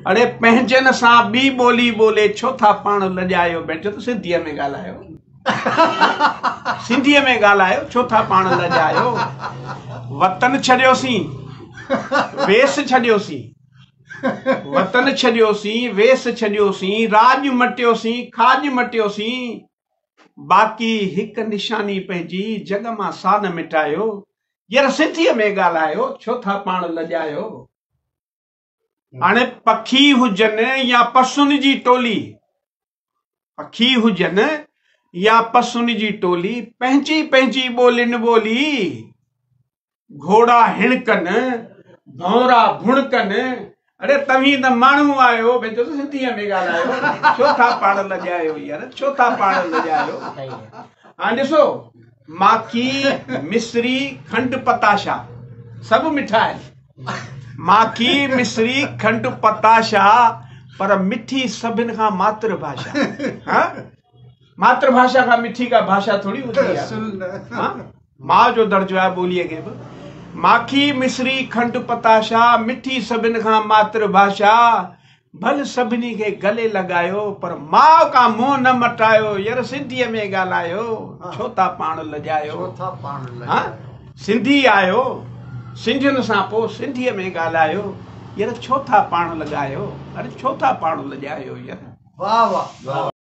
अरे पंहिंजनि सां ॿी ॿोली ॿोले छो था पाण लॼायो? भेण चओ त सिंधीअ में ॻाल्हायो, सिंधीअ में ॻाल्हायो, छो था पाण लॼायो? वतन छॾियोसीं, वेस छॾियोसीं, वतन छॾियोसीं, वेस छॾियोसीं, राज मटियोसीं, खाज मटियोसीं, बाक़ी हिकु निशानी पंहिंजी जग मां सान मिटायो। यार सिंधीअ में ॻाल्हायो, छो था पाण लॼायो? हाणे पखी हुजनि या पसुनि जी टोली, पखी हुजनि या पसुनि जी टोली, पंहिंजी पंहिंजी ॿोलियुनि ॿोली, घोड़ा हिणकनि, भौरा भुणकनि। अरे तव्हीं त माण्हू आहियो, भई तो सिंधीअ में ॻाल्हायो, छो था पाण लॼायो? यार छो था पाण लॼायो? हाणे ॾिसो, माखी, मिश्री, खंड, पताशा सभु मिठा आहिनि। माखी, मिश्री, खंड, पताशा, पर मिठी सभिनि खां मातृभाषा। हाँ? मातृभाषा खां मिठी का भाषा थोड़ी होती है। हाँ? माँ जो दर्जो है बोलिए के माखी, मिश्री, खंड, पताशा, मिठी सभिनि खां मातृभाषा, भल सभिनी के गले लगायो, पर माँ का मुंह न मटायो। यार सिंधीअ में ॻाल्हायो, छो था पाण लॼायो? हाँ? सिंधी आयो, सिंधियुनि सां पोइ सिंधीअ में ॻाल्हायो। यार छो था पाण लॻायो? अरे छो था पाण लॼायो? यार वाह वाह।